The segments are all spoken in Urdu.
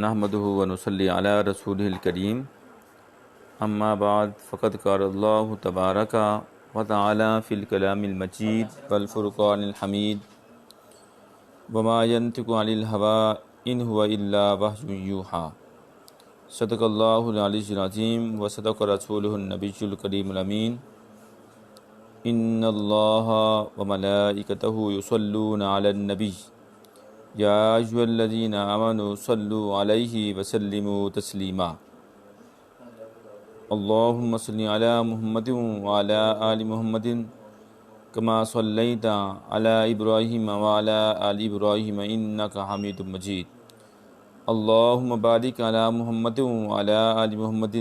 نحمده ونصلی علی رسولہ الکریم اما بعد فقد قال اللہ تبارک و تعالی فی الکلام المجید والفرقان الحمید وما ینطق عن الہوی ان هو الا وحی یوحی صدق اللہ العلی العظیم و صدق رسولہ النبی الکریم الامین ان اللہ و ملائکتہ یصلون علی النبی یا ایھا الذین آمنوا صلوا علیہ وسلموا تسلیما اللہم صل علی محمد وعلی آل محمد کما صلیت علی ابراہیم وعلی آل ابراہیم انک حمید مجید اللہم بارک علی محمد وعلی آل محمد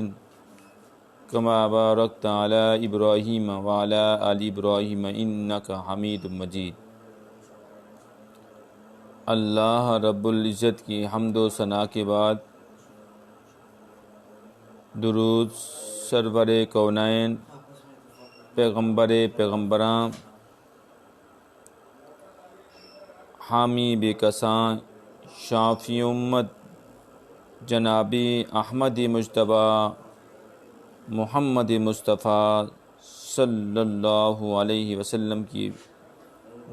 کما بارکت علی ابراہیم وعلی آل ابراہیم انک حمید مجید۔ اللہ رب العزت کی حمد و ثنا کے بعد درود سرور کونین پیغمبر پیغمبراں حامی بے کساں شافی امت جناب احمد مجتبیٰ محمد مصطفیٰ صلی اللہ علیہ وسلم کی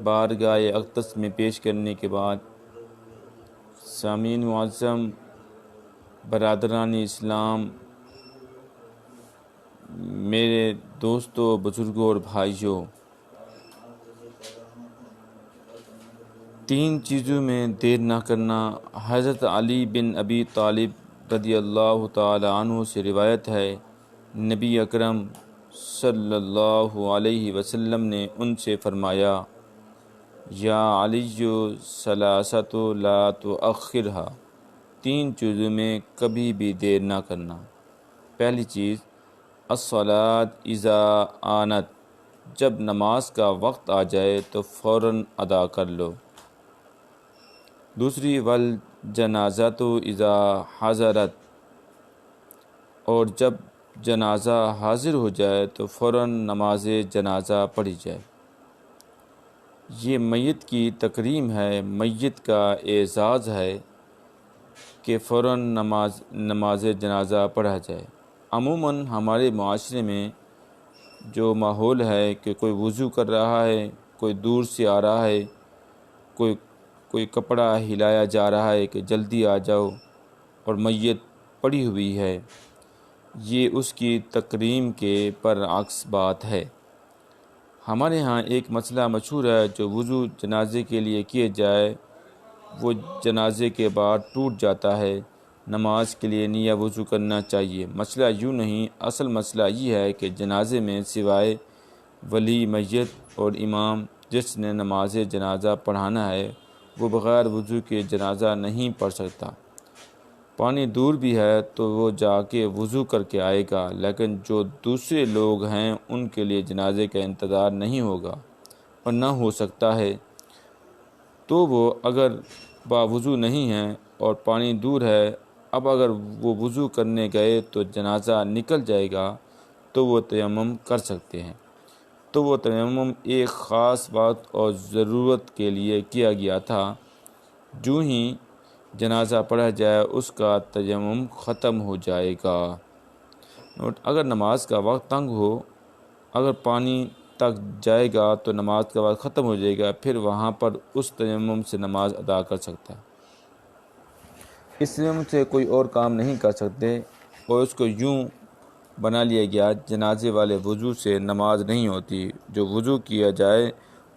بارگاہ اقدس میں پیش کرنے کے بعد سامعین معظم، برادران اسلام، میرے دوستوں، بزرگوں اور بھائیوں، تین چیزوں میں دیر نہ کرنا۔ حضرت علی بن ابی طالب رضی اللہ تعالی عنہ سے روایت ہے، نبی اکرم صلی اللہ علیہ وسلم نے ان سے فرمایا، یا علی ثلاثۃ لا تؤخرھا، تین چیزوں میں کبھی بھی دیر نہ کرنا۔ پہلی چیز الصلاۃ اذا آنت، جب نماز کا وقت آ جائے تو فوراً ادا کر لو۔ دوسری والجنازۃ اذا حضرت، اور جب جنازہ حاضر ہو جائے تو فوراً نماز جنازہ پڑھی جائے۔ یہ میت کی تکریم ہے، میت کا اعزاز ہے کہ فوراً نماز جنازہ پڑھا جائے۔ عموماً ہمارے معاشرے میں جو ماحول ہے کہ کوئی وضو کر رہا ہے، کوئی دور سے آ رہا ہے، کوئی کپڑا ہلایا جا رہا ہے کہ جلدی آ جاؤ، اور میت پڑی ہوئی ہے، یہ اس کی تکریم کے برعکس بات ہے۔ ہمارے ہاں ایک مسئلہ مشہور ہے، جو وضو جنازے کے لیے کیے جائے وہ جنازے کے بعد ٹوٹ جاتا ہے، نماز کے لیے نیا وضو کرنا چاہیے۔ مسئلہ یوں نہیں، اصل مسئلہ یہ ہے کہ جنازے میں سوائے ولی میت اور امام جس نے نماز جنازہ پڑھانا ہے، وہ بغیر وضو کے جنازہ نہیں پڑھ سکتا۔ پانی دور بھی ہے تو وہ جا کے وضو کر کے آئے گا، لیکن جو دوسرے لوگ ہیں ان کے لیے جنازے کا انتظار نہیں ہوگا اور نہ ہو سکتا ہے، تو وہ اگر باوضو نہیں ہیں اور پانی دور ہے، اب اگر وہ وضو کرنے گئے تو جنازہ نکل جائے گا تو وہ تیمم کر سکتے ہیں۔ تو وہ تیمم ایک خاص بات اور ضرورت کے لیے کیا گیا تھا، جو ہی جنازہ پڑھا جائے اس کا تیمم ختم ہو جائے گا۔ اگر نماز کا وقت تنگ ہو، اگر پانی تک جائے گا تو نماز کا وقت ختم ہو جائے گا، پھر وہاں پر اس تیمم سے نماز ادا کر سکتا ہے۔ اس تیمم سے کوئی اور کام نہیں کر سکتے، اور اس کو یوں بنا لیا گیا جنازے والے وضو سے نماز نہیں ہوتی، جو وضو کیا جائے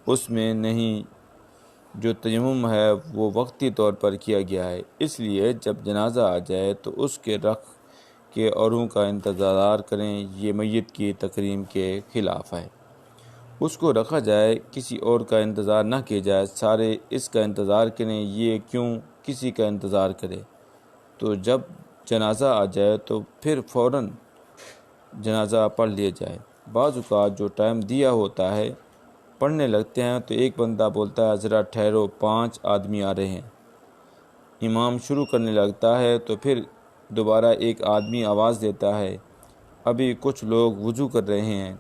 اس میں نہیں، جو تیمم ہے وہ وقتی طور پر کیا گیا ہے۔ اس لیے جب جنازہ آ جائے تو اس کے رکھ کے اوروں کا انتظار کریں، یہ میت کی تکریم کے خلاف ہے۔ اس کو رکھا جائے، کسی اور کا انتظار نہ کیا جائے، سارے اس کا انتظار کریں، یہ کیوں کسی کا انتظار کرے۔ تو جب جنازہ آ جائے تو پھر فوراً جنازہ پڑھ لیا جائے۔ بعض اوقات جو ٹائم دیا ہوتا ہے پڑھنے لگتے ہیں تو ایک بندہ بولتا ہے ذرا ٹھہرو، 5 آدمی آ رہے ہیں، امام شروع کرنے لگتا ہے تو پھر دوبارہ ایک آدمی آواز دیتا ہے، ابھی کچھ لوگ وضو کر رہے ہیں،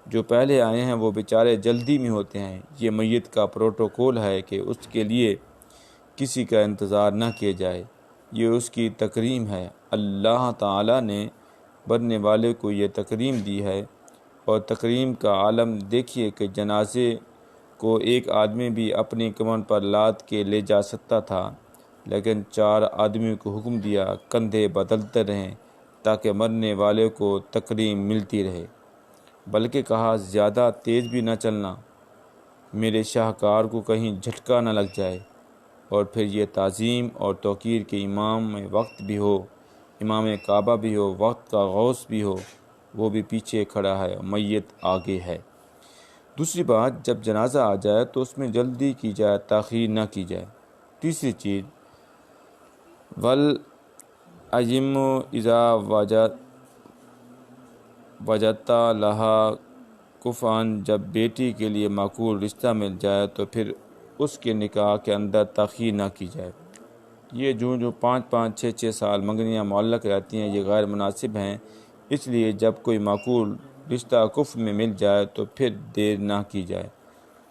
جو پہلے آئے ہیں وہ بیچارے جلدی میں ہوتے ہیں۔ یہ میت کا پروٹوکول ہے کہ اس کے لیے کسی کا انتظار نہ کیا جائے۔ یہ اس کی تکریم ہے۔ اللہ تعالیٰ نے مرنے والے کو یہ تکریم دی ہے، اور تکریم کا عالم دیکھیے کہ جنازے کو ایک آدمی بھی اپنی کمر پر لاد کے لے جا سکتا تھا، لیکن 4 آدمیوں کو حکم دیا کندھے بدلتے رہیں تاکہ مرنے والے کو تکریم ملتی رہے، بلکہ کہا زیادہ تیز بھی نہ چلنا، میرے شاہکار کو کہیں جھٹکا نہ لگ جائے۔ اور پھر یہ تعظیم اور توقیر کے امام وقت بھی ہو، امام کعبہ بھی ہو، وقت کا غوث بھی ہو، وہ بھی پیچھے کھڑا ہے اور میت آگے ہے۔ دوسری بات، جب جنازہ آ جائے تو اس میں جلدی کی جائے، تاخیر نہ کی جائے۔ تیسری چیز، وَالْأَيِّمُ إِذَا وَجَدْتَ لَهَا کفان، جب بیٹی کے لیے معقول رشتہ مل جائے تو پھر اس کے نکاح کے اندر تاخیر نہ کی جائے۔ یہ جو 5 6 سال منگنیاں معلق رہتی ہیں، یہ غیر مناسب ہیں، اس لیے جب کوئی معقول رشتہ کفر میں مل جائے تو پھر دیر نہ کی جائے،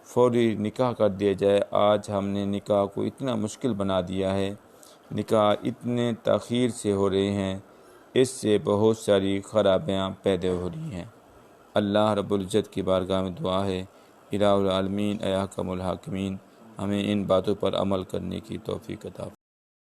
فوری نکاح کر دیا جائے۔ آج ہم نے نکاح کو اتنا مشکل بنا دیا ہے، نکاح اتنے تاخیر سے ہو رہے ہیں، اس سے بہت ساری خرابیاں پیدا ہو رہی ہیں۔ اللہ رب العزت کی بارگاہ میں دعا ہے، الہ العالمین اے احکم الحاکمین، ہمیں ان باتوں پر عمل کرنے کی توفیق عطا فرمائے۔